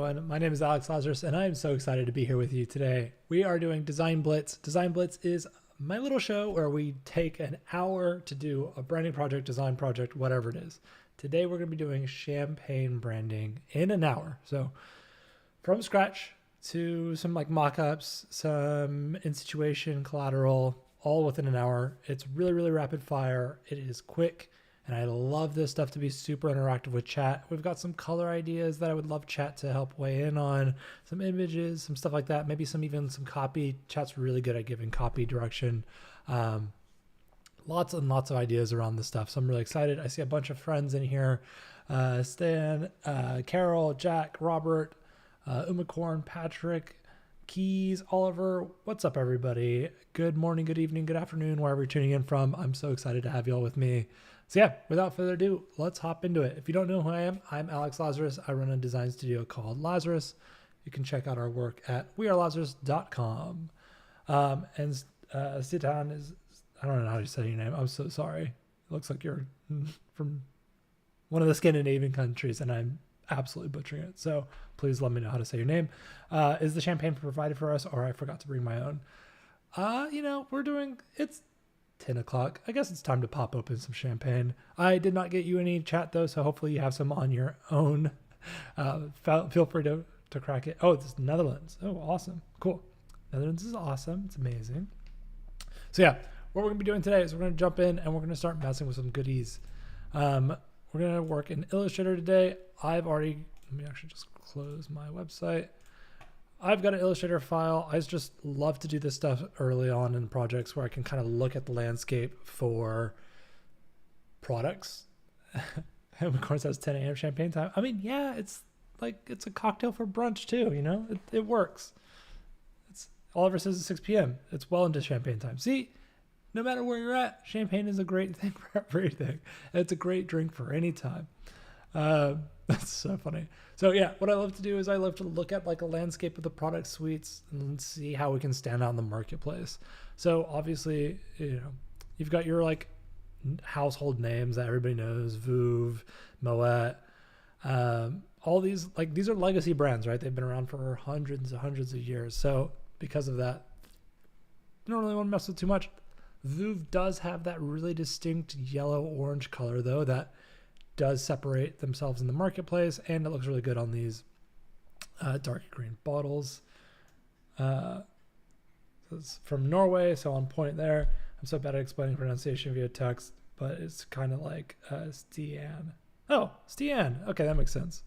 everyone. My name is Alex Lazaris, and I am so excited to be here with you today. We are doing Design Blitz. Design Blitz is my little show where we take an hour to do a branding project, design project, whatever it is. Today, we're going to be doing champagne branding in an hour. So from scratch to some like mock-ups, some in-situation collateral, all within an hour. It's really, really rapid fire. It is quick. And I love this stuff to be super interactive with chat. We've got some color ideas that I would love chat to help weigh in on, some images, some stuff like that. Maybe even some copy. Chat's really good at giving copy direction. Lots and lots of ideas around this stuff. So I'm really excited. I see a bunch of friends in here. Stan, Carol, Jack, Robert, Umacorn, Patrick, Keys, Oliver. What's up, everybody? Good morning, good evening, good afternoon, wherever you're tuning in from. I'm so excited to have you all with me. So yeah, without further ado, let's hop into it. If you don't know who I am, I'm Alex Lazaris. I run a design studio called Lazaris. You can check out our work at wearelazaris.com. And Sitan is, I don't know how you say your name. I'm so sorry. It looks like you're from one of the Scandinavian countries, and I'm absolutely butchering it. So please let me know how to say your name. Is the champagne provided for us, or I forgot to bring my own? It's 10 o'clock. I guess it's time to pop open some champagne. I did not get you any chat though, so hopefully you have some on your own. Feel free to crack it. Oh, it's Netherlands. Oh, awesome. Cool. Netherlands is awesome. It's amazing. So yeah, what we're going to be doing today is we're going to jump in and we're going to start messing with some goodies. We're going to work in Illustrator today. Let me actually just close my website. I've got an Illustrator file. I just love to do this stuff early on in projects where I can kind of look at the landscape for products. And of course, that's 10 a.m. champagne time. I mean, yeah, it's a cocktail for brunch too, it works. Oliver says it's 6 p.m. It's well into champagne time. See, no matter where you're at, champagne is a great thing for everything. It's a great drink for any time. That's so funny. So yeah, what I love to do is I love to look at like a landscape of the product suites and see how we can stand out in the marketplace. So obviously, you've got your like household names that everybody knows, Vouv, Moet, all these are legacy brands, right? They've been around for hundreds of years. So because of that, I don't really want to mess with too much. Vouv does have that really distinct yellow-orange color though that does separate themselves in the marketplace, and it looks really good on these dark green bottles. It's from Norway, so on point there. I'm so bad at explaining pronunciation via text, but it's kind of like Stian. Oh, Stian. Okay, that makes sense.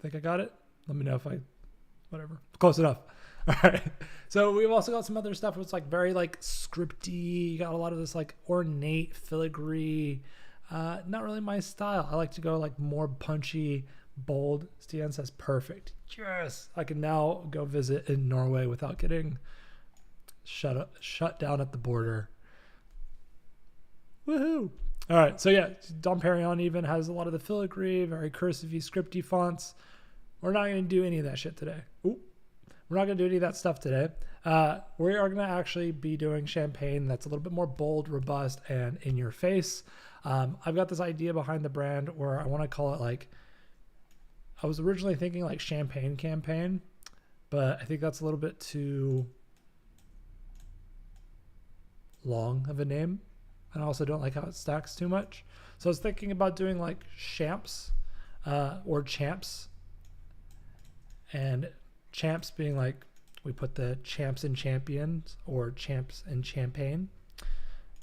Think I got it? Let me know if whatever. Close enough. All right. So we've also got some other stuff. It's like very like scripty. You got a lot of this like ornate filigree. Not really my style. I like to go like more punchy, bold. Stian says perfect. Yes. I can now go visit in Norway without getting shut down at the border. Woohoo. All right. So yeah, Dom Perignon even has a lot of the filigree, very cursive-y, scripty fonts. We're not going to do any of that shit today. Ooh. We're not going to do any of that stuff today. We are going to actually be doing champagne that's a little bit more bold, robust, and in your face. I've got this idea behind the brand where I want to call it I was originally thinking like champagne campaign, but I think that's a little bit too long of a name. And I also don't like how it stacks too much. So I was thinking about doing like champs or champs. And champs being like, we put the champs in champions or champs in champagne.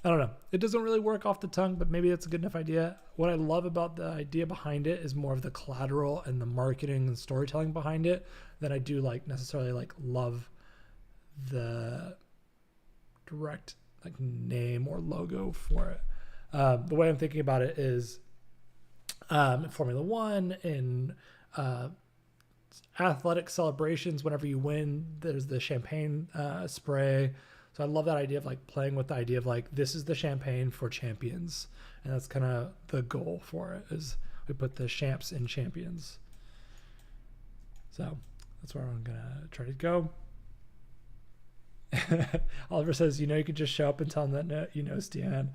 I don't know. It doesn't really work off the tongue, but maybe that's a good enough idea. What I love about the idea behind it is more of the collateral and the marketing and storytelling behind it than I do necessarily love the direct name or logo for it. The way I'm thinking about it is in Formula One, in athletic celebrations, whenever you win, there's the champagne spray. So I love that idea of playing with the idea of this is the champagne for champions, and that's kind of the goal for it, is we put the champs in champions. So that's where I'm gonna try to go. Oliver says, you could just show up and tell them that Stian,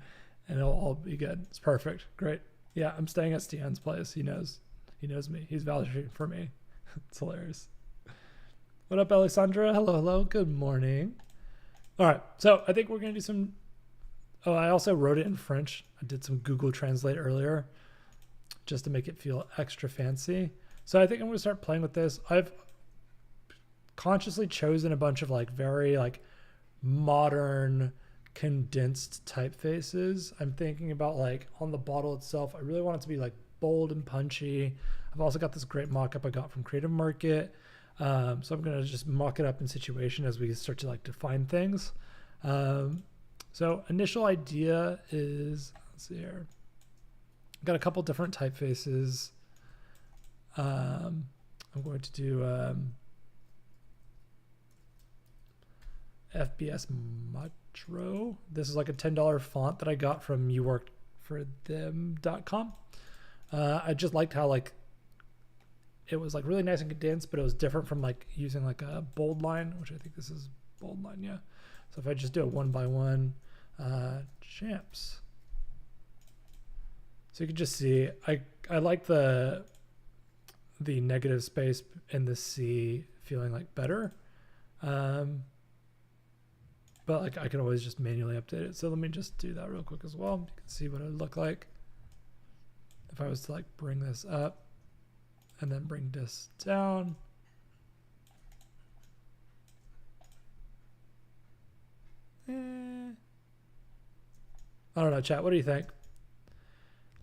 and it'll all be good. It's perfect. Great. Yeah, I'm staying at Stian's place. He knows He knows me. He's vouching for me. It's hilarious. What up, Alessandra? Hello, hello. Good morning. All right. So I think we're going to do some... Oh, I also wrote it in French. I did some Google Translate earlier just to make it feel extra fancy. So I think I'm going to start playing with this. I've consciously chosen a bunch of like very like modern condensed typefaces. I'm thinking about like on the bottle itself, I really want it to be like bold and punchy. I've also got this great mock-up I got from Creative Market. So I'm going to just mock it up in situation as we start to like define things. So initial idea is, let's see here. Got a couple different typefaces. I'm going to do FBS Matro. This is like a $10 font that I got from youworkedforthem.com. I just liked how like it was like really nice and condensed, but it was different from like using like a bold line, which I think this is bold line, yeah. So if I just do a 1x1, champs. So you can just see, I like the negative space in the C feeling like better. But like I could always just manually update it. So let me just do that real quick as well. You can see what it would look like if I was to like bring this up and then bring this down. I don't know, chat. What do you think?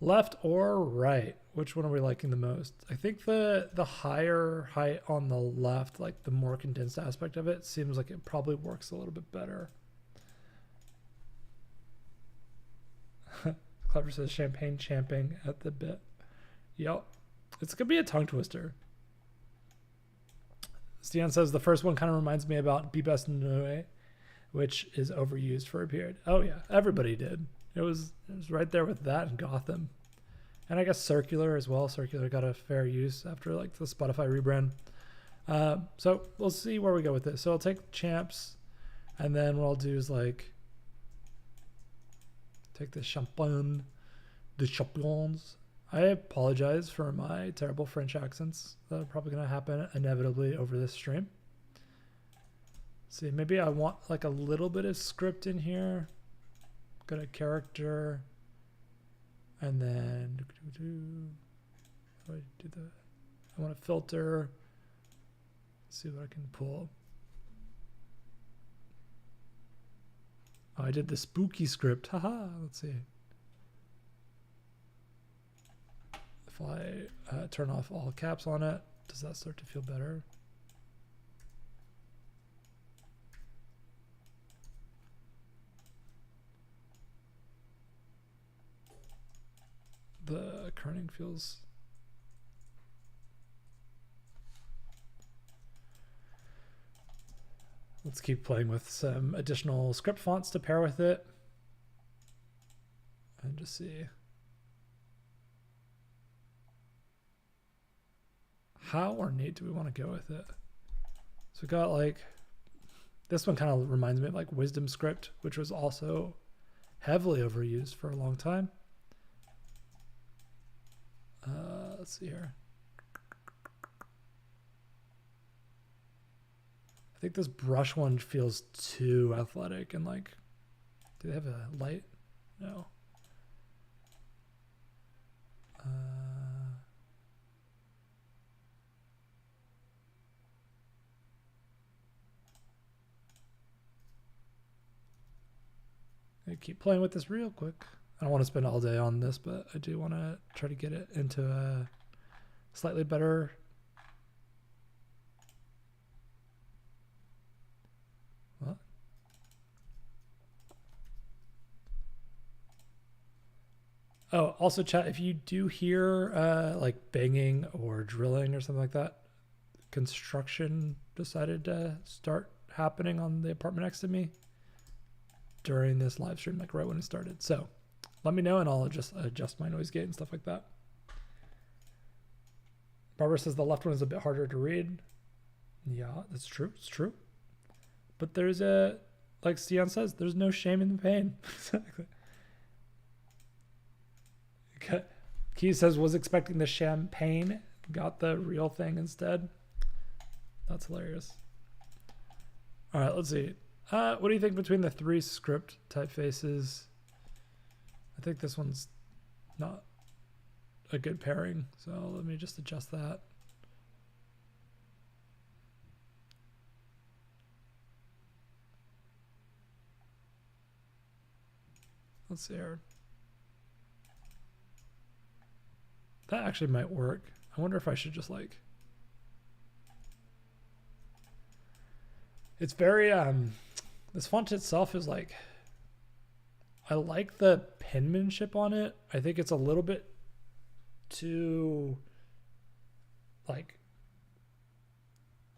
Left or right? Which one are we liking the most? I think the higher height on the left, like the more condensed aspect of it, seems like it probably works a little bit better. Clever says champagne champing at the bit. Yep. It's going to be a tongue twister. Stian says the first one kind of reminds me about Be Best Noe, which is overused for a period. Oh yeah, everybody did. It was right there with that and Gotham. And I guess Circular as well. Circular got a fair use after like the Spotify rebrand. So we'll see where we go with this. So I'll take champs, and then what I'll do is like take the champagne, the champions. I apologize for my terrible French accents that are probably going to happen inevitably over this stream. See, maybe I want like a little bit of script in here. Got a character, and then how do I do that? I want to filter. Let's see what I can pull. Oh, I did the spooky script. Haha. Let's see. If I turn off all caps on it, does that start to feel better? The kerning feels... Let's keep playing with some additional script fonts to pair with it. And just see. How ornate do we want to go with it? So we got like... This one kind of reminds me of like Wisdom Script, which was also heavily overused for a long time. Let's see here. I think this brush one feels too athletic and like, do they have a light? No. I keep playing with this real quick. I don't want to spend all day on this, but I do want to try to get it into a slightly better. What? Oh, also chat, if you do hear like banging or drilling or something like that, construction decided to start happening on the apartment next to me during this live stream, like right when it started. So let me know and I'll just adjust my noise gate and stuff like that. Barbara says the left one is a bit harder to read. Yeah, that's true. It's true. But there's a, like Stian says, there's no shame in the pain. Exactly. Okay. Key says, was expecting the champagne, got the real thing instead. That's hilarious. All right, let's see. What do you think between the 3 script typefaces? I think this one's not a good pairing, so let me just adjust that. Let's see here. That actually might work. I wonder if I should just like... It's very, this font itself is like, I like the penmanship on it. I think it's a little bit too like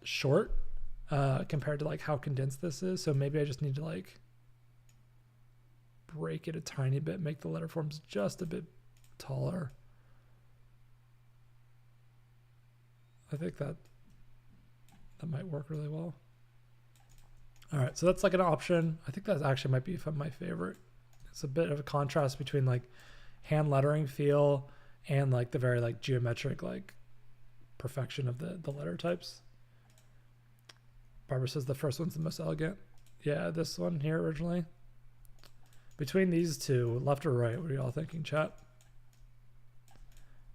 short compared to like how condensed this is. So maybe I just need to like break it a tiny bit, make the letter forms just a bit taller. I think that might work really well. All right, so that's like an option. I think that actually might be my favorite. It's a bit of a contrast between like hand lettering feel and like the very like geometric like perfection of the letter types. Barbara says the first one's the most elegant. Yeah, this one here originally. Between these two, left or right, what are y'all thinking, chat?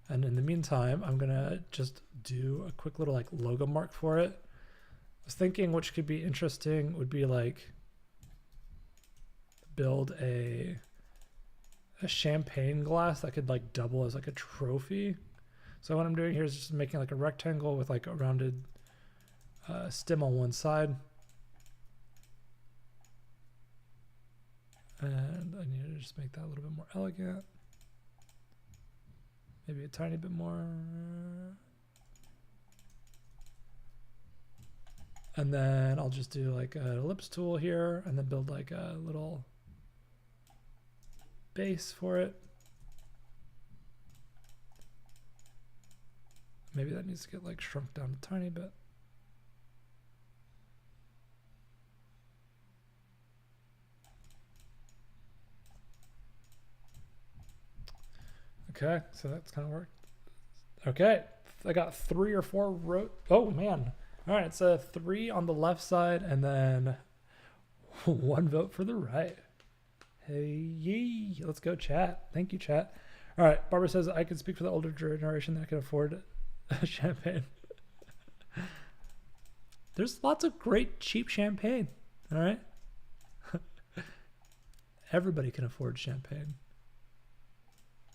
And in the meantime, I'm gonna just do a quick little like logo mark for it. I was thinking which could be interesting would be like build a champagne glass that could like double as like a trophy. So what I'm doing here is just making like a rectangle with like a rounded stem on one side. And I need to just make that a little bit more elegant. Maybe a tiny bit more. And then I'll just do like an ellipse tool here and then build like a little base for it. Maybe that needs to get like shrunk down a tiny bit. Okay, so that's kind of worked. Okay, I got 3 or 4 oh man. All right, it's a 3 on the left side and then 1 vote for the right. Hey, yee. Let's go, chat. Thank you, chat. All right, Barbara says, I can speak for the older generation that can afford champagne. There's lots of great, cheap champagne, all right? Everybody can afford champagne.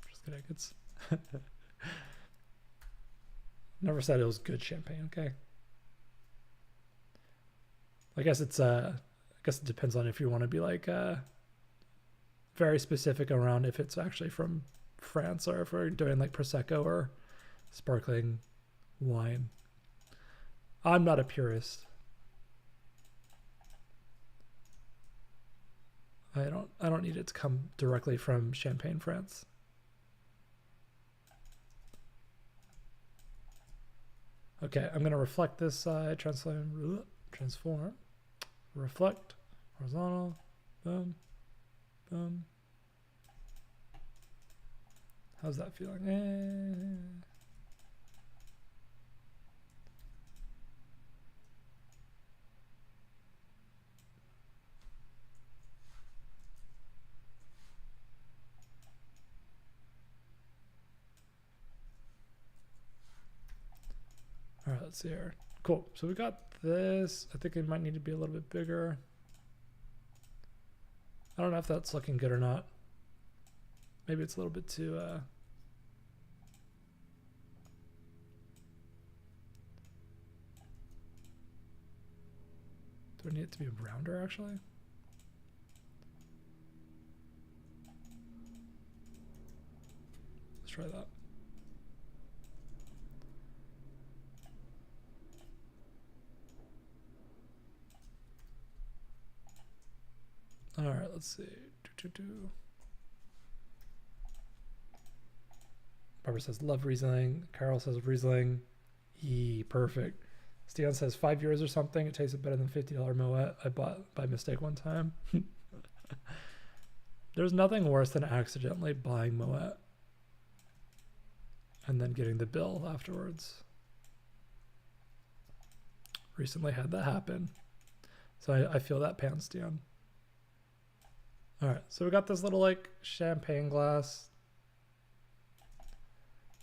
Just kidding. It's never said it was good champagne, okay? I guess it's I guess it depends on if you want to be like very specific around if it's actually from France or if we're doing like Prosecco or sparkling wine. I'm not a purist. I don't need it to come directly from Champagne, France. Okay, I'm gonna reflect this side, transform, reflect, horizontal, boom, boom. How's that feeling? All right, let's see here. Cool. So we got this. I think it might need to be a little bit bigger. I don't know if that's looking good or not. Maybe it's a little bit too do I need it to be rounder actually? Let's try that. All right, let's see. Barbara says, love Riesling. Carol says, Riesling. Perfect. Stian says, 5 years or something. It tasted better than $50 Moet I bought by mistake one time. There's nothing worse than accidentally buying Moet. and then getting the bill afterwards. Recently had that happen. So I feel that pan stand. All right, so we got this little like champagne glass.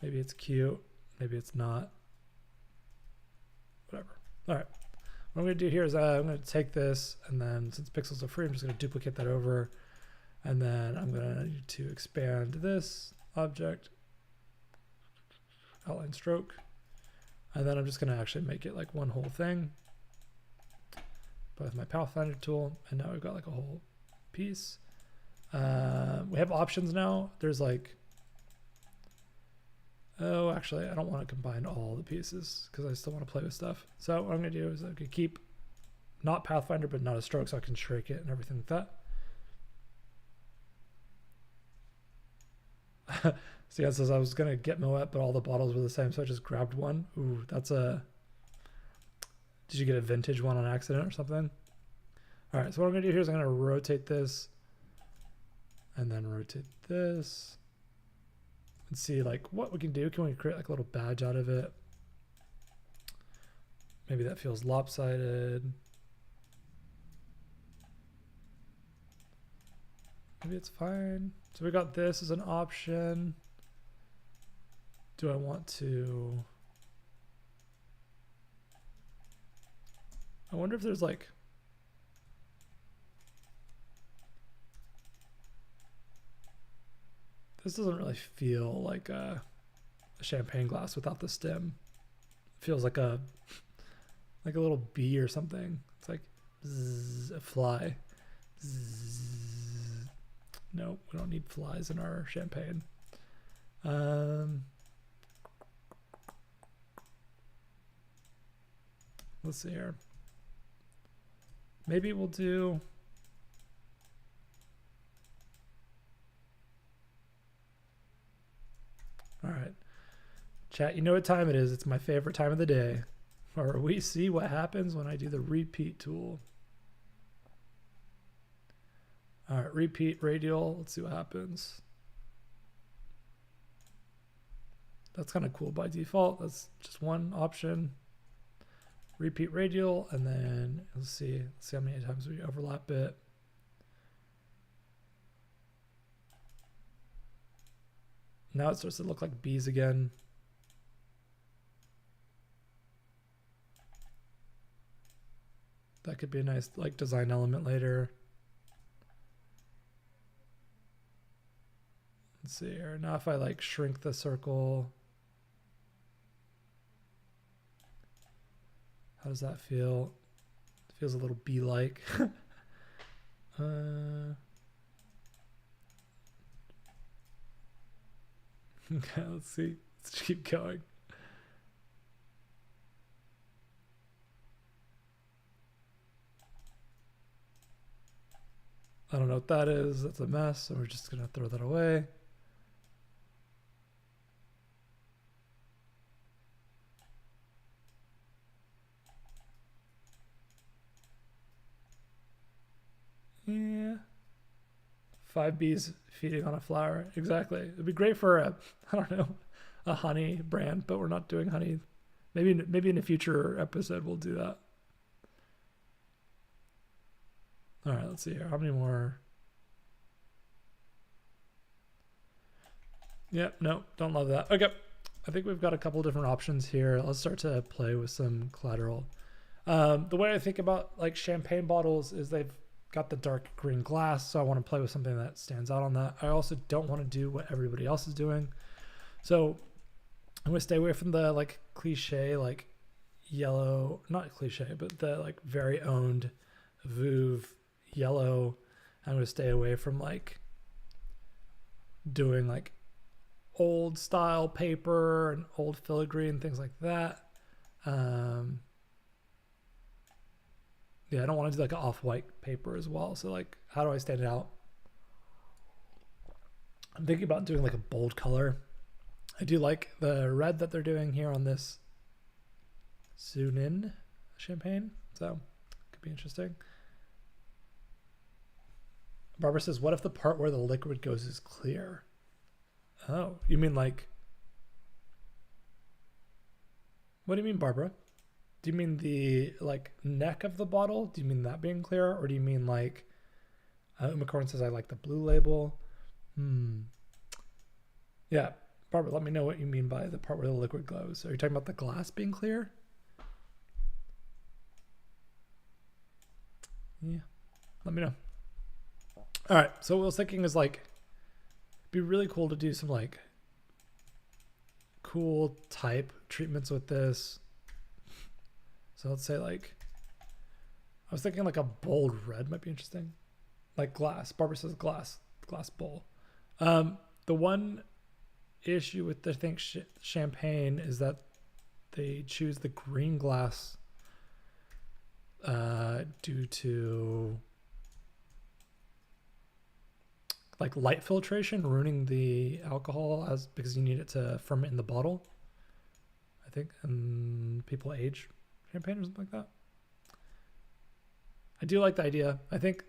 Maybe it's cute, maybe it's not. Whatever. All right, what I'm gonna do here is I'm gonna take this, and then since pixels are free, I'm just gonna duplicate that over. And then I'm gonna need to expand this object, outline stroke. And then I'm just gonna actually make it like one whole thing. But with my Pathfinder tool, and now we've got like a whole piece. We have options now. There's like, oh, actually, I don't want to combine all the pieces because I still want to play with stuff. So what I'm gonna do is I could keep not Pathfinder, but not a stroke, so I can shrink it and everything like that. So yeah, it says I was gonna get Moet, but all the bottles were the same, so I just grabbed one. Ooh, that's a. Did you get a vintage one on accident or something? All right, so what I'm gonna do here is I'm gonna rotate this, and then rotate this, and see like what we can do. Can we create like a little badge out of it? Maybe that feels lopsided. Maybe it's fine. So we got this as an option. Do I want to? I wonder if there's like, this doesn't really feel like a champagne glass without the stem. It feels like a little bee or something. It's like zzz, a fly. Zzz. No, we don't need flies in our champagne. Let's see here. Maybe we'll do. All right. Chat, you know what time it is. It's my favorite time of the day. Or we see what happens when I do the repeat tool. All right, repeat radial. Let's see what happens. That's kind of cool by default. That's just one option. Repeat radial, and then let's see how many times we overlap it. Now it starts to look like bees again. That could be a nice like design element later. Let's see here. Now if I like shrink the circle, how does that feel? It feels a little bee-like. Okay, let's see. Let's keep going. I don't know what that is. That's a mess, so we're just gonna throw that away. Yeah. 5 bees feeding on a flower. Exactly. It'd be great for a, I don't know, a honey brand, but we're not doing honey. Maybe in a future episode we'll do that. All right, let's see here. How many more? Yep, no, don't love that. Okay, I think we've got a couple different options here. Let's start to play with some collateral. The way I think about like champagne bottles is they've got the dark green glass, so I want to play with something that stands out on that. I also don't want to do what everybody else is doing, so I'm gonna stay away from the like cliche like yellow, not cliche, but the like very owned Vouv yellow. I'm gonna stay away from like doing like old style paper and old filigree and things like that. Yeah, I don't want to do like an off-white paper as well. So like, how do I stand it out? I'm thinking about doing like a bold color. I do like the red that they're doing here on this Sunin champagne. So could be interesting. Barbara says, what if the part where the liquid goes is clear? Oh, you mean like What do you mean, Barbara? Do you mean the like neck of the bottle? Do you mean that being clear, or do you mean like Umacorn says I like the blue label? Yeah, Barbara, let me know what you mean by the part where the liquid glows. Are you talking about the glass being clear? Yeah, let me know. All right, so what I was thinking is like, it'd be really cool to do some like cool type treatments with this. So let's say like, I was thinking like a bold red might be interesting. Like glass. Barbara says glass bowl. The one issue with the champagne is that they choose the green glass due to like light filtration ruining the alcohol because you need it to ferment in the bottle, I think, and people age champagne or something like that. I do like the idea. I think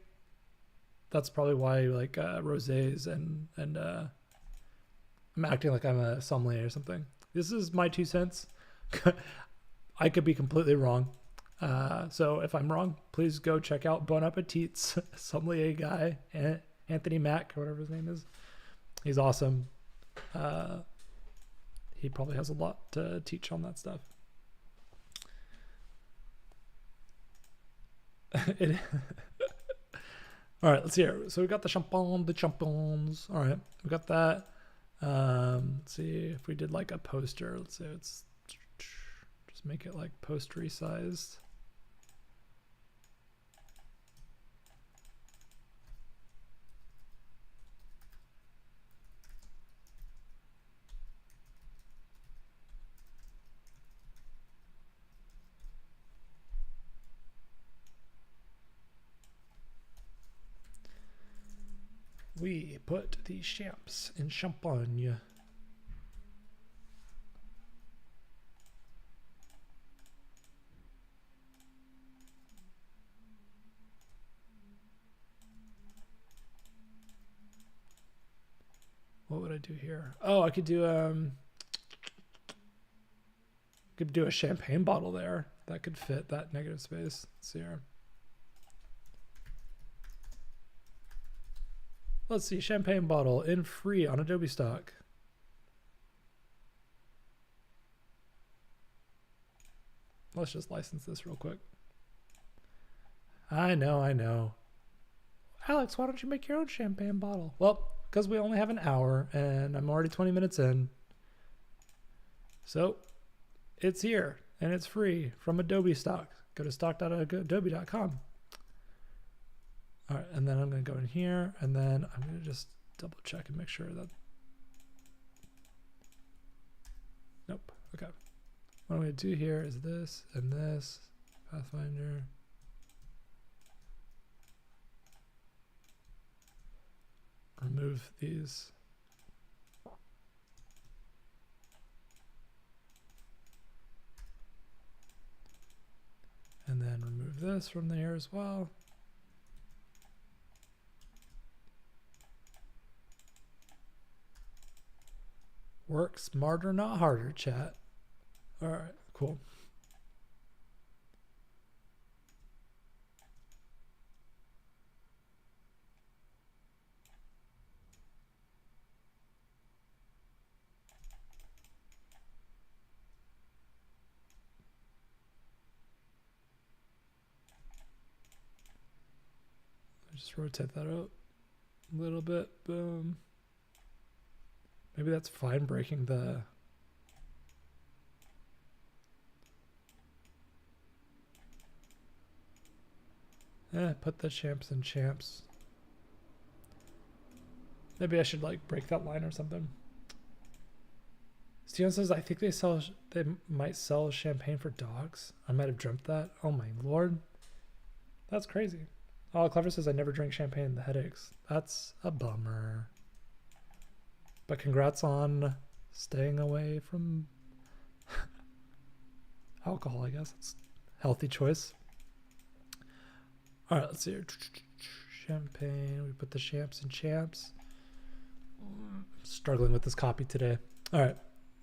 that's probably why like rosés and I'm acting like I'm a sommelier or something. This is my 2 cents. I could be completely wrong. So if I'm wrong, please go check out Bon Appetit's sommelier guy, Anthony Mack, or whatever his name is. He's awesome. He probably has a lot to teach on that stuff. All right, let's hear. So we got the champagnes. All right, we got that. Let's see if we did like a poster. Let's say it's just make it like postery sized. We put the champs in champagne. What would I do here? Oh, I could do a champagne bottle there. That could fit that negative space. Let's see here. Let's see, champagne bottle in free on Adobe Stock. Let's just license this real quick. I know. Alex, why don't you make your own champagne bottle? Well, because we only have an hour and I'm already 20 minutes in. So it's here and it's free from Adobe Stock. Go to stock.adobe.com. All right, and then I'm going to go in here, and then I'm going to just double check and make sure that. Nope. Okay. What I'm going to do here is this and this, Pathfinder. Remove these. And then remove this from there as well. Work smarter, not harder, chat. All right, cool. Just rotate that out a little bit. Boom. Maybe that's fine breaking the. Put the champs in champs. Maybe I should like break that line or something. Steven says, I think they might sell champagne for dogs. I might have dreamt that. Oh my lord. That's crazy. Oh, Clever says, I never drink champagne, the headaches. That's a bummer. But congrats on staying away from alcohol, I guess. It's a healthy choice. All right, let's see here. Champagne. We put the champs in champs. I'm struggling with this copy today. All right,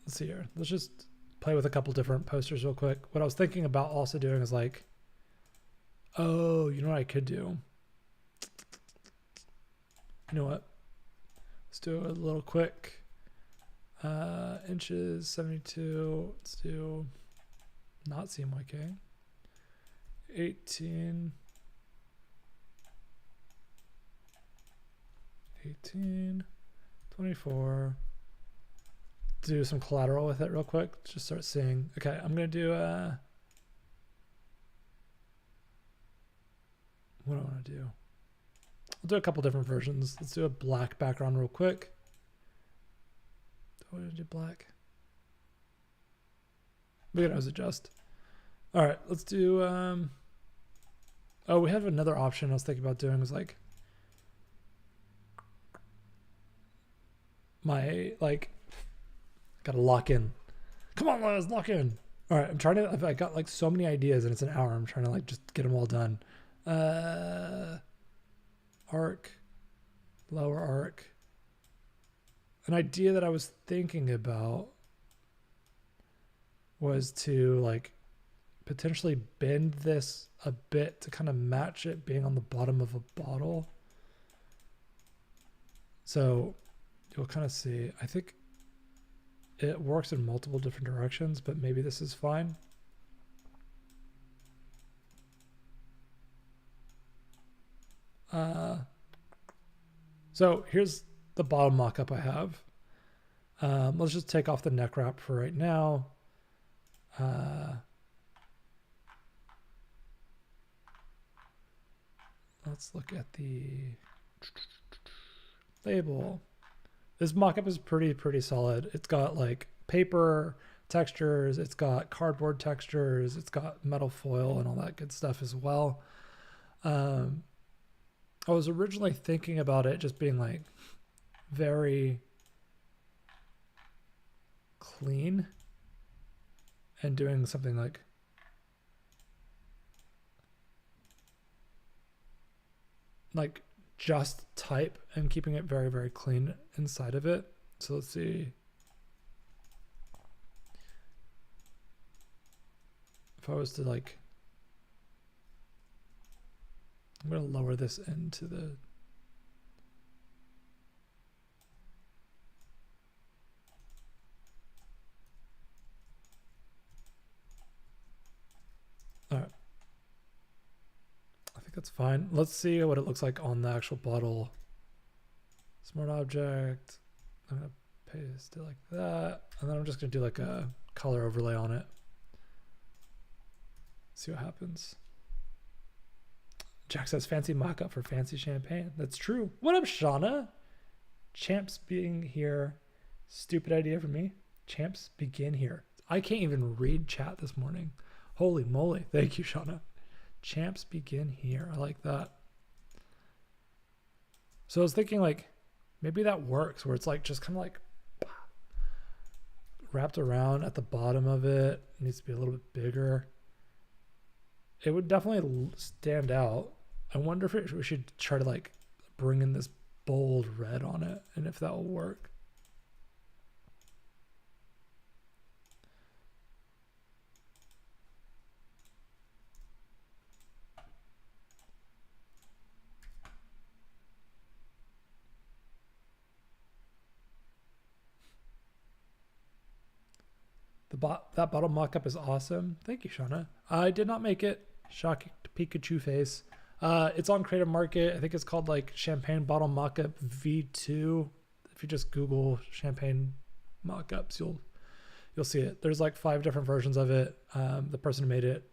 let's see here. Let's just play with a couple different posters real quick. What I was thinking about also doing is like, oh, you know what I could do? You know what? Let's do a little quick. Inches, 72. Let's do not CMYK. 18. 24. Do some collateral with it real quick. Just start seeing. Okay, I'm gonna do what do I want to do? I'll do a couple different versions. Let's do a black background real quick. What did I do? Black. We can always adjust. All right, let's do. Oh, we have another option I was thinking about doing was like my gotta lock in. Come on, Laz, lock in. All right, I'm trying to. I got like so many ideas and it's an hour. I'm trying to like just get them all done. Arc, lower arc. An idea that I was thinking about was to like potentially bend this a bit to kind of match it being on the bottom of a bottle. So you'll kind of see, I think it works in multiple different directions, but maybe this is fine. So here's the bottom mock-up I have. Let's just take off the neck wrap for right now. Let's look at the label. This mock-up is pretty solid. It's got like paper textures, it's got cardboard textures, it's got metal foil and all that good stuff as well. I was originally thinking about it just being like very clean and doing something like just type and keeping it very clean inside of it. So let's see if I was to like, I'm going to lower this into the all right. I think that's fine. Let's see what it looks like on the actual bottle. Smart object. I'm going to paste it like that. And then I'm just going to do like a color overlay on it. See what happens. Jack says fancy mock-up for fancy champagne. That's true. What up, Shauna? Champs being here. Stupid idea for me. Champs begin here. I can't even read chat this morning. Holy moly. Thank you, Shauna. Champs begin here. I like that. So I was thinking like maybe that works where it's like just kind of like wrapped around at the bottom of it. It needs to be a little bit bigger. It would definitely stand out. I wonder if we should try to like bring in this bold red on it and if that will work. That bottle mock-up is awesome. Thank you, Shauna. I did not make it. Shock Pikachu face. It's on Creative Market. I think it's called like Champagne Bottle Mock-up V2. If you just Google champagne mock-ups, you'll see it. There's like 5 different versions of it. The person who made it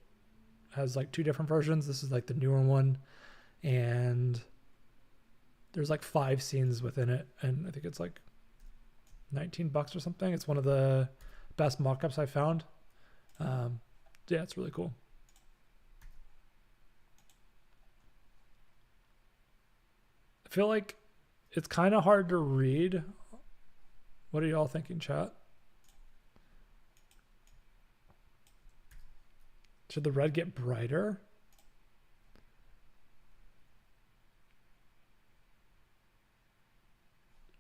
has like 2 different versions. This is like the newer one, and there's like 5 scenes within it, and I think it's like $19 or something. It's one of the best mock-ups I found. Yeah, it's really cool. I feel like it's kind of hard to read. What are y'all thinking, chat? Should the red get brighter?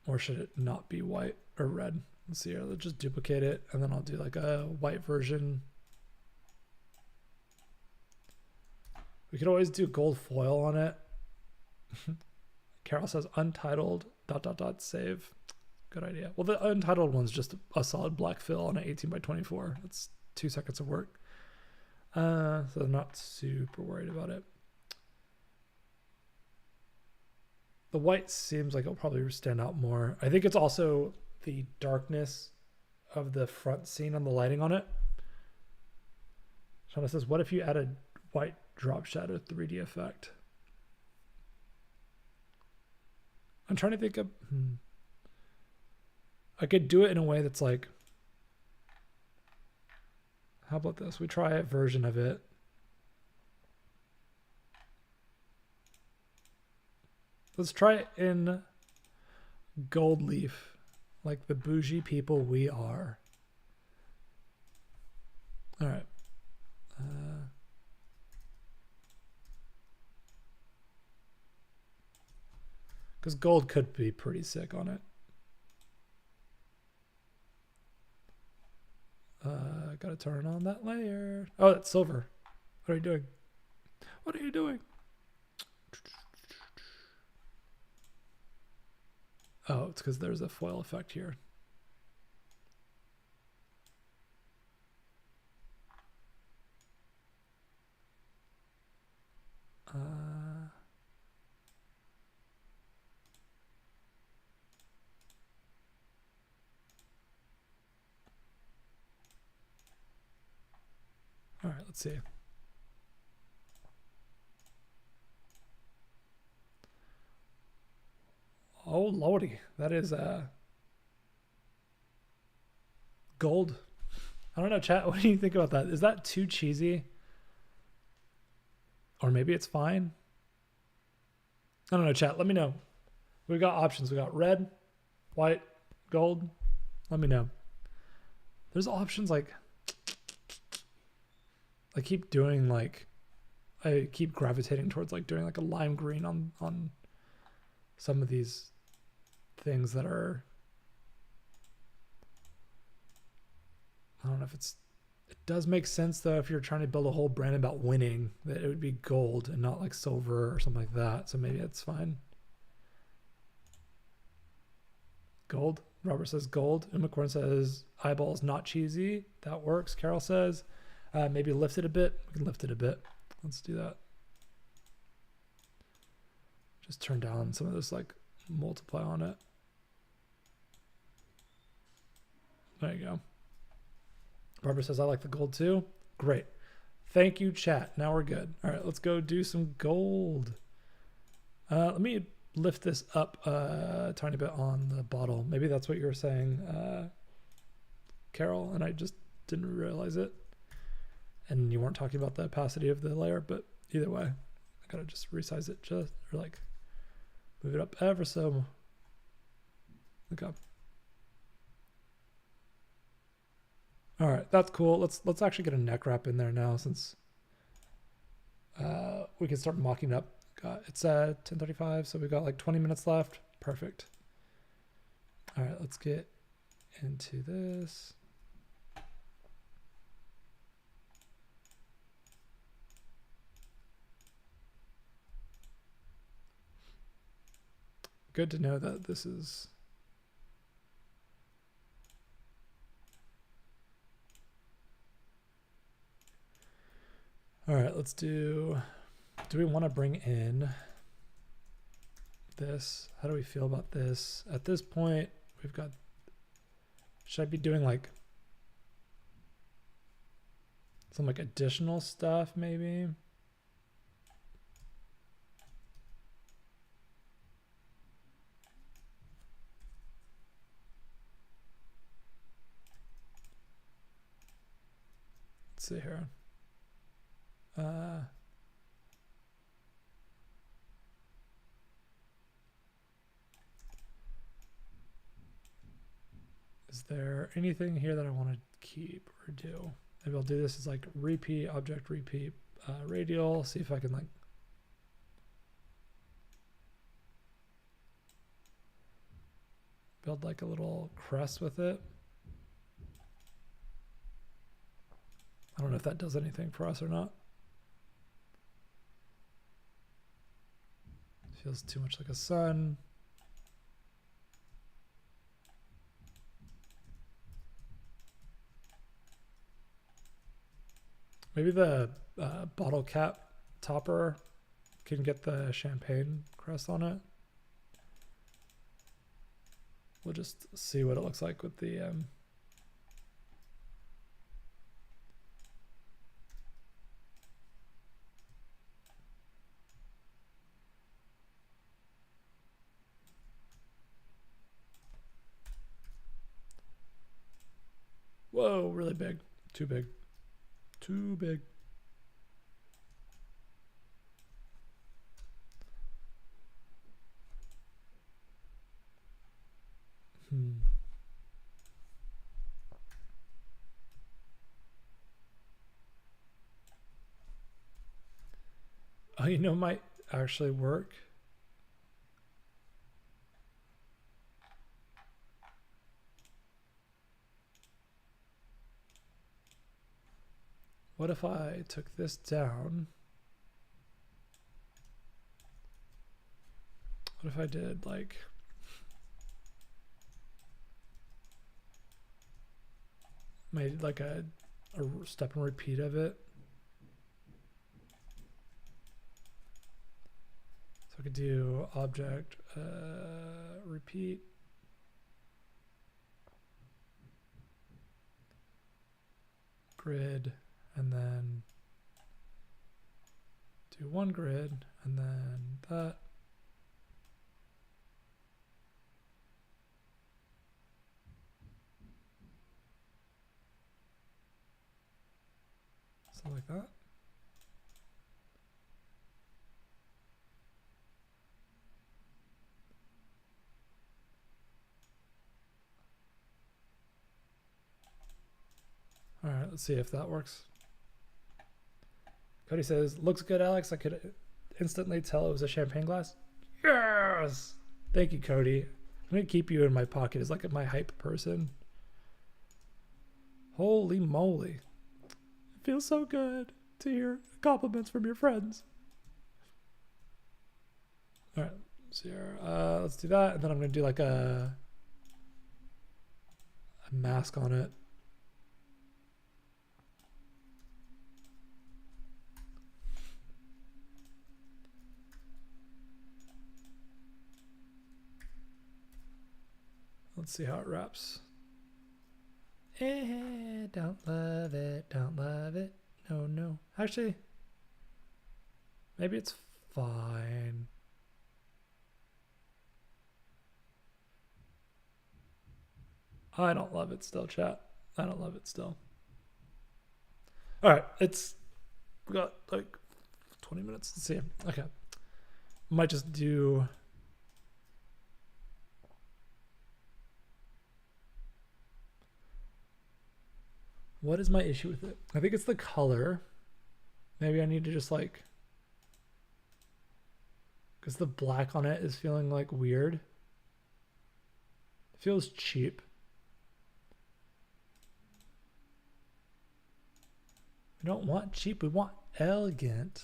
Or should it not be white or red? Let's see here. Let's just duplicate it, and then I'll do like a white version. We could always do gold foil on it. Carol says untitled ... save. Good idea. Well, the untitled one's just a solid black fill on an 18 by 24. That's 2 seconds of work. So I'm not super worried about it. The white seems like it'll probably stand out more. I think it's also the darkness of the front scene on the lighting on it. Shauna says, what if you add a white drop shadow 3D effect? I'm trying to think of... I could do it in a way that's like... How about this? We try a version of it. Let's try it in gold leaf, like the bougie people we are. All right. Because gold could be pretty sick on it. Gotta turn on that layer. Oh, that's silver. What are you doing? What are you doing? Oh, it's because there's a foil effect here. All right, let's see. Oh, lordy. That is gold. I don't know, chat. What do you think about that? Is that too cheesy? Or maybe it's fine? I don't know, chat. Let me know. We've got options. We got red, white, gold. Let me know. There's options like... I keep doing like... I keep gravitating towards like doing like a lime green on some of these things that are... I don't know if it's... It does make sense though if you're trying to build a whole brand about winning, that it would be gold and not like silver or something like that. So maybe it's fine. Gold. Robert says gold. Umacorn says eyeballs not cheesy. That works. Carol says maybe lift it a bit. We can lift it a bit. Let's do that. Just turn down some of this like multiply on it. There you go. Barbara says, I like the gold too. Great. Thank you, chat. Now we're good. All right, let's go do some gold. Let me lift this up a tiny bit on the bottle. Maybe that's what you were saying, Carol, and I just didn't realize it. And you weren't talking about the opacity of the layer, but either way, I gotta just resize it just, or like move it up ever so. Look up. All right, that's cool. Let's actually get a neck wrap in there now, since we can start mocking up. It's at 10:35, so we've got like 20 minutes left. Perfect. All right, let's get into this. Good to know that this is... All right, let's do we want to bring in this? How do we feel about this? At this point, we've got, should I be doing like some like additional stuff maybe? Let's see here. Is there anything here that I want to keep or do? Maybe I'll do this as like repeat, object repeat, radial, see if I can like... build like a little crest with it. I don't know if that does anything for us or not. Feels too much like a sun. Maybe the bottle cap topper can get the champagne crest on it. We'll just see what it looks like with the whoa, really big. Too big. Too big. Oh, you know, might actually work. What if I took this down? What if I did like made like a step and repeat of it? So I could do object repeat. Grid, and then do one grid, and then that. Something like that. All right, let's see if that works. Cody says, looks good, Alex. I could instantly tell it was a champagne glass. Yes! Thank you, Cody. I'm going to keep you in my pocket as like my hype person. Holy moly. It feels so good to hear compliments from your friends. All right, let's see here. Let's do that. And then I'm going to do like a mask on it. Let's see how it wraps. Don't love it, don't love it. No, no. Actually, maybe it's fine. I don't love it still, chat. I don't love it still. All right, we got like 20 minutes. Let's see. Okay. Might just do. What is my issue with it? I think it's the color. Maybe I need to just like, because the black on it is feeling like weird. It feels cheap. We don't want cheap, we want elegant.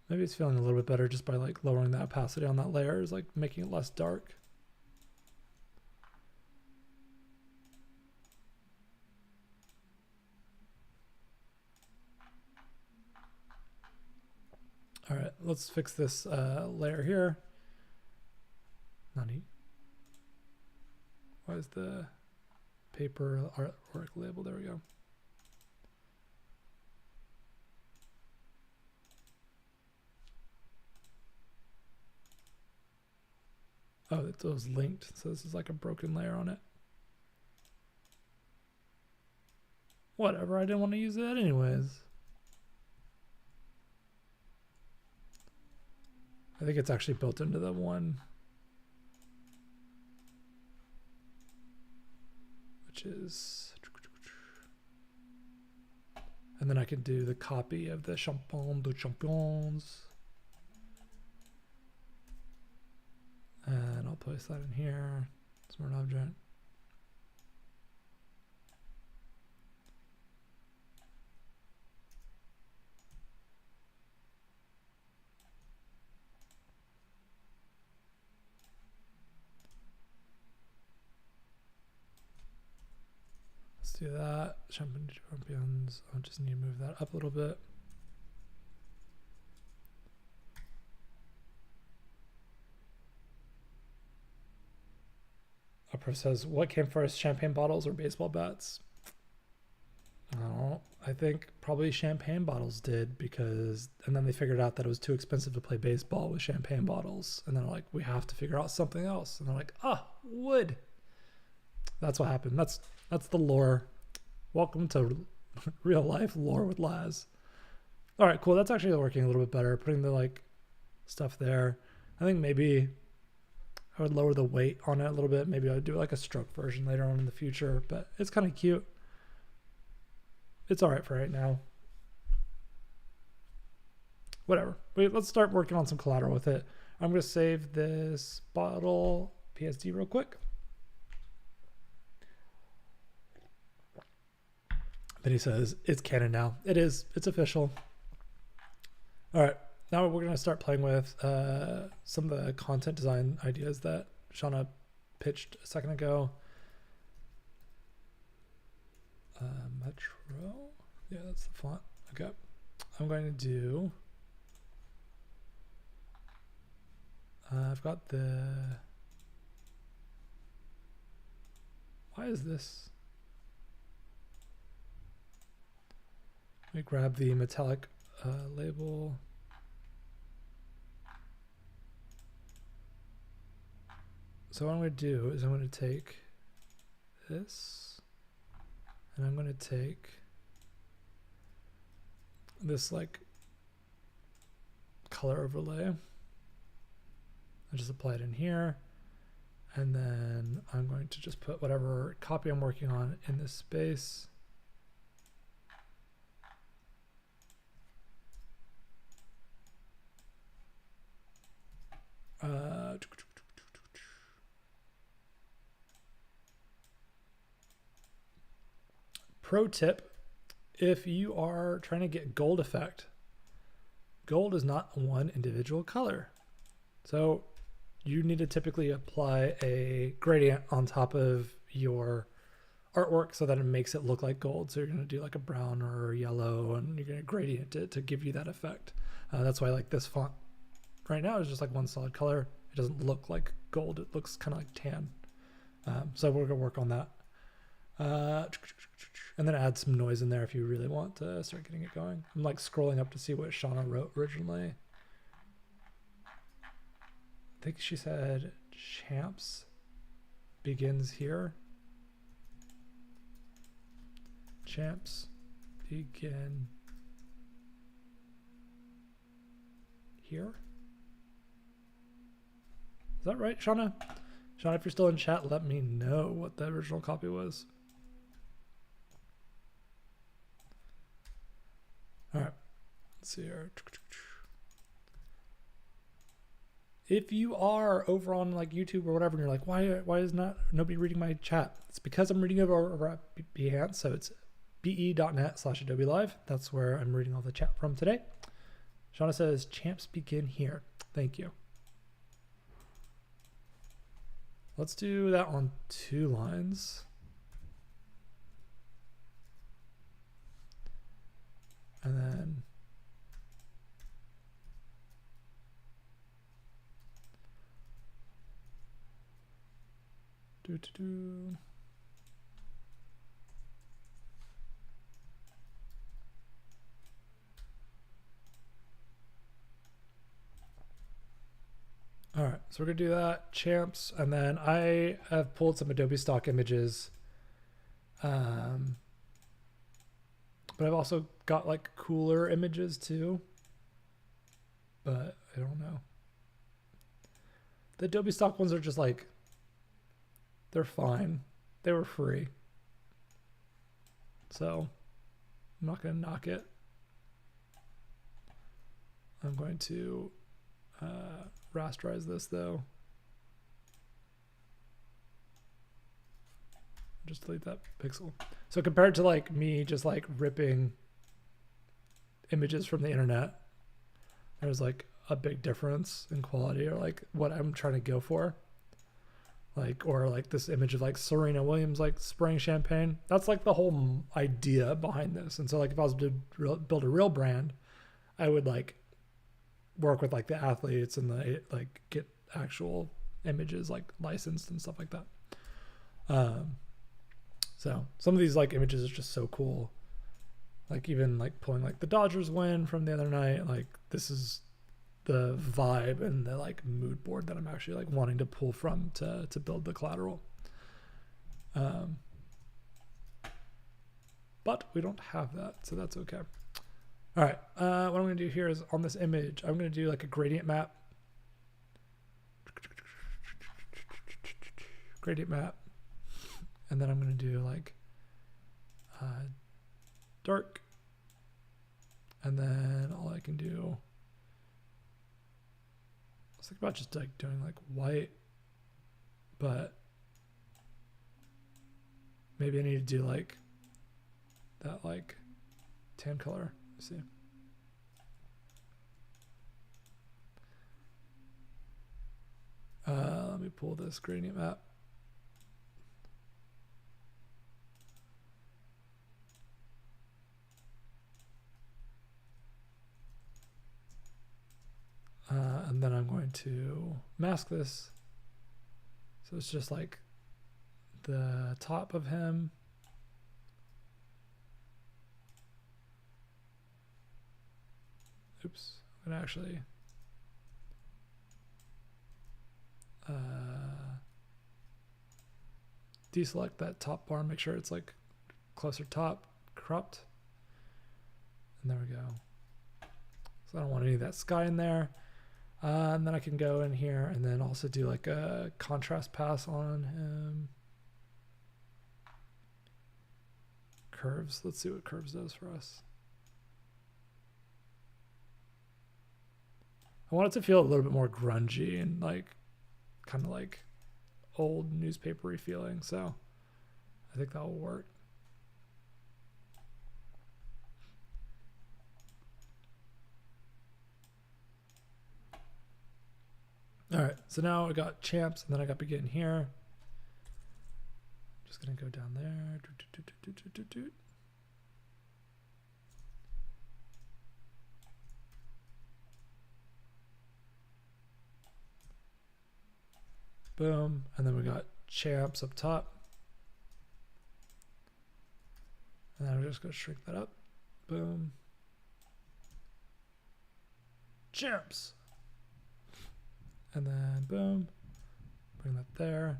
Maybe it's feeling a little bit better just by like lowering the opacity on that layer, is like making it less dark. All right, let's fix this layer here. Nani? Why is the paper artwork label? There we go. Oh, it was linked. So this is like a broken layer on it. Whatever, I didn't want to use that anyways. I think it's actually built into the one, which is, and then I can do the copy of the Champagne de Champions. place that in here. Smart object. Let's do that. Champions. I'll just need to move that up a little bit. Upper says, what came first, champagne bottles or baseball bats? Oh, I think probably champagne bottles did, because, and then they figured out that it was too expensive to play baseball with champagne bottles. And they're like, we have to figure out something else. And they're like, wood. That's what happened. That's the lore. Welcome to real life lore with Laz. All right, cool. That's actually working a little bit better. Putting the like stuff there. I think maybe I would lower the weight on it a little bit. Maybe I would do like a stroke version later on in the future, but it's kind of cute. It's all right for right now. Whatever. Let's start working on some collateral with it. I'm going to save this bottle PSD real quick. Then he says, it's canon now. It is. It's official. All right. Now we're going to start playing with some of the content design ideas that Shauna pitched a second ago. Metro. Yeah, that's the font. Okay. I'm going to do... I've got the... Why is this... Let me grab the metallic label. So what I'm going to do is I'm going to take this and I'm going to take this like color overlay and just apply it in here. And then I'm going to just put whatever copy I'm working on in this space. Pro tip, if you are trying to get gold effect, gold is not one individual color. So you need to typically apply a gradient on top of your artwork so that it makes it look like gold. So you're going to do like a brown or a yellow and you're going to gradient it to give you that effect. That's why I like this font right now is just like one solid color. It doesn't look like gold. It looks kind of like tan. So we're going to work on that. And then add some noise in there if you really want to start getting it going. I'm like scrolling up to see what Shauna wrote originally. I think she said champs begins here. Champs begin here. Is that right, Shauna? Shauna, if you're still in chat, let me know what the original copy was. All right, let's see here. If you are over on like YouTube or whatever, and you're like, why is nobody reading my chat? It's because I'm reading over at Behance, so it's be.net/Adobe Live. That's where I'm reading all the chat from today. Shauna says, champs begin here. Thank you. Let's do that on 2 lines. And then All right, so we're gonna do that, champs, and then I have pulled some Adobe stock images, but I've also got like cooler images too, but I don't know. The Adobe stock ones are just like, they're fine. They were free. So I'm not gonna knock it. I'm going to rasterize this though. Just delete that pixel. So compared to like me just like ripping images from the internet, there's like a big difference in quality, or like what I'm trying to go for. Like, or like this image of like Serena Williams like spraying champagne. That's like the whole idea behind this. And so like if I was to build a real brand, I would like work with like the athletes and the like get actual images like licensed and stuff like that. So some of these like images are just so cool. Like even like pulling like the Dodgers win from the other night. Like this is the vibe and the like mood board that I'm actually like wanting to pull from to build the collateral. But we don't have that, so that's okay. All right, what I'm gonna do here is on this image, I'm gonna do like a gradient map. And then I'm gonna do like dark, and then all I can do, let's think about just like doing like white, but maybe I need to do like that like tan color. Let's see. Let me pull this gradient map. And then I'm going to mask this. So it's just like the top of him. Oops, I'm gonna actually deselect that top bar, make sure it's like closer top, cropped. And there we go. So I don't want any of that sky in there. And then I can go in here and then also do like a contrast pass on him. Curves, let's see what curves does for us. I want it to feel a little bit more grungy and like kind of like old newspapery feeling, so I think that will work. All right, so now I got champs and then I got begin here. Just gonna go down there. Boom, and then we got champs up top. And then I'm just gonna shrink that up. Boom. Champs. And then boom, bring that there.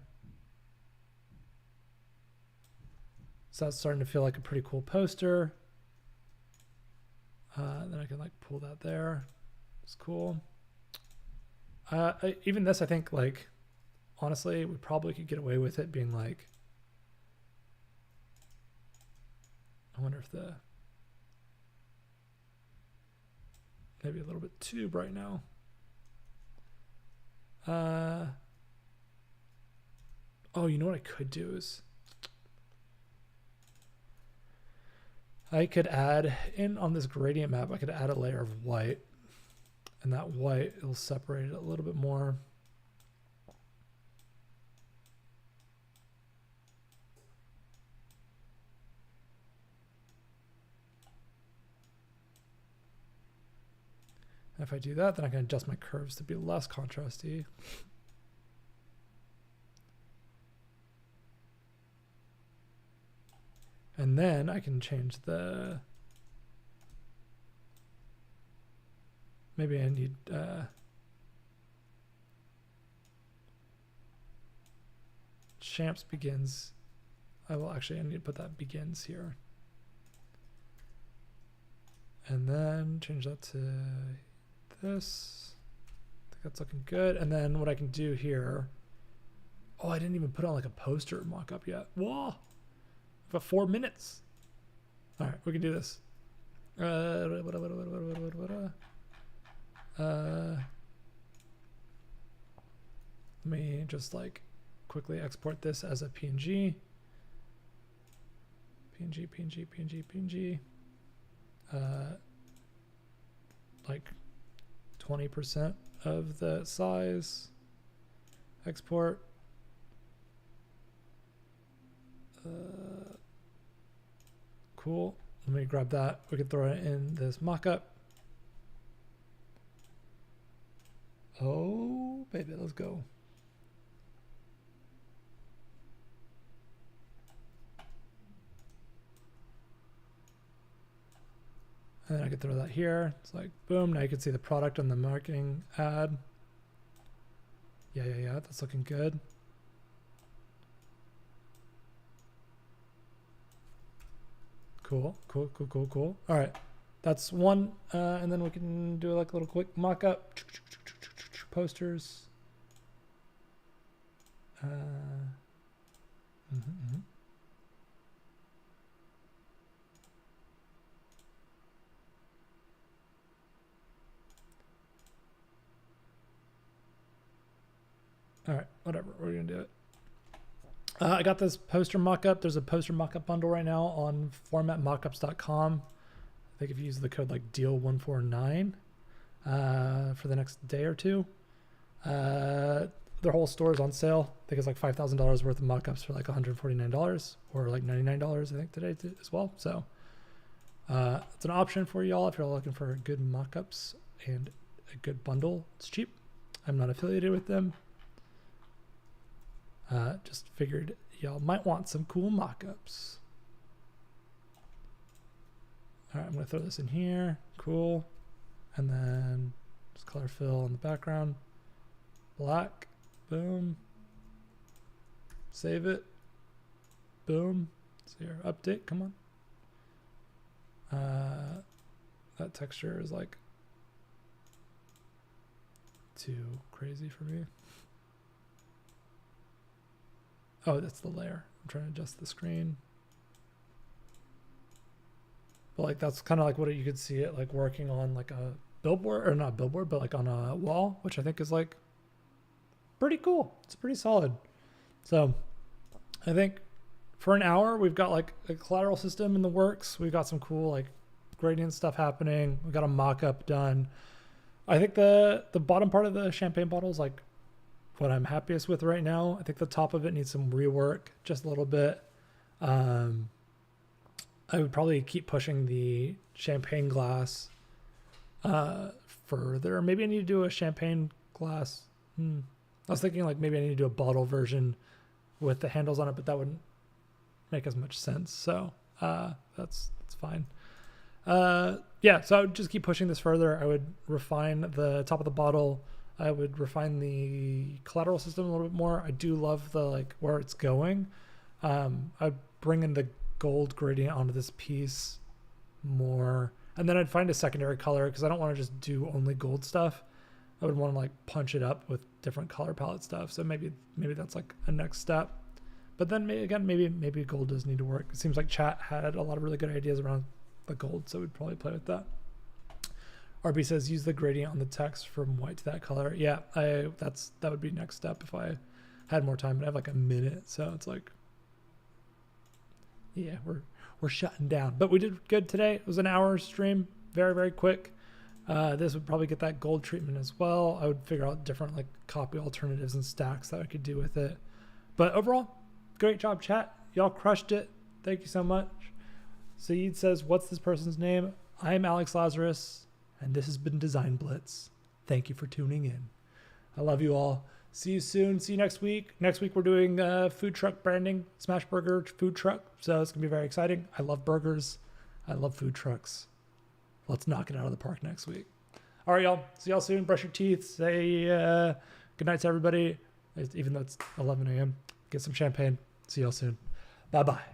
So that's starting to feel like a pretty cool poster. Then I can like pull that there. It's cool. Even this, I think like, honestly, we probably could get away with it being like, I wonder if maybe a little bit too bright now. Oh, you know what I could do is I could add in on this gradient map, I could add a layer of white, and that white, it'll separate it a little bit more. And if I do that, then I can adjust my curves to be less contrasty. And then I can change the, maybe I need, champs begins. I need to put that begins here. And then change that to this. I think that's looking good. And then what I can do here, oh, I didn't even put on like a poster mock-up yet. Whoa, for 4 minutes. All right, we can do this. Let me just like quickly export this as a PNG. PNG. Like 20% of the size. Export. Cool. Let me grab that. We can throw it in this mockup. Oh, baby, let's go. And then I can throw that here. It's like, boom. Now you can see the product on the marketing ad. Yeah. That's looking good. Cool. All right. That's one. And then we can do like a little quick mock-up. Posters. All right, whatever, we're gonna do it. I got this poster mockup. There's a poster mockup bundle right now on formatmockups.com. I think if you use the code like deal149 for the next day or two, their whole store is on sale. I think it's like $5,000 worth of mockups for like $149 or like $99 I think today as well. So it's an option for y'all if you're looking for good mockups and a good bundle. It's cheap. I'm not affiliated with them. Just figured y'all might want some cool mockups. All right, I'm gonna throw this in here. Cool. And then just color fill in the background. Black. Boom. Save it. Boom. See your update. Come on. That texture is like too crazy for me. Oh, that's the layer. I'm trying to adjust the screen. But like that's kind of like what you could see it like working on like a billboard, or not billboard, but like on a wall, which I think is like pretty cool. It's pretty solid. So I think for an hour, we've got like a collateral system in the works. We've got some cool like gradient stuff happening. We've got a mock-up done. I think the bottom part of the champagne bottle is like what I'm happiest with right now. I think the top of it needs some rework, just a little bit. I would probably keep pushing the champagne glass further. Maybe I need to do a champagne glass. I was thinking like maybe I need to do a bottle version with the handles on it, but that wouldn't make as much sense. So that's fine. Yeah, so I would just keep pushing this further. I would refine the top of the bottle. I would refine the collateral system a little bit more. I do love the like where it's going. I'd bring in the gold gradient onto this piece more, and then I'd find a secondary color because I don't want to just do only gold stuff. I would want to like punch it up with different color palette stuff. So maybe that's like a next step. But then maybe gold does need to work. It seems like chat had a lot of really good ideas around the gold, so we'd probably play with that. RB says use the gradient on the text from white to that color. Yeah, that would be next step if I had more time. But I have like a minute, so it's like, yeah, we're shutting down. But we did good today. It was an hour stream, very, very quick. This would probably get that gold treatment as well. I would figure out different like copy alternatives and stacks that I could do with it. But overall, great job, chat. Y'all crushed it. Thank you so much. Saeed says, what's this person's name? I'm Alex Lazaris, and this has been Design Blitz. Thank you for tuning in. I love you all. See you soon. See you next week. Next week, we're doing food truck branding, smash burger food truck. So it's going to be very exciting. I love burgers. I love food trucks. Let's knock it out of the park next week. All right, y'all. See y'all soon. Brush your teeth. Say good night to everybody, even though it's 11 a.m. Get some champagne. See y'all soon. Bye-bye.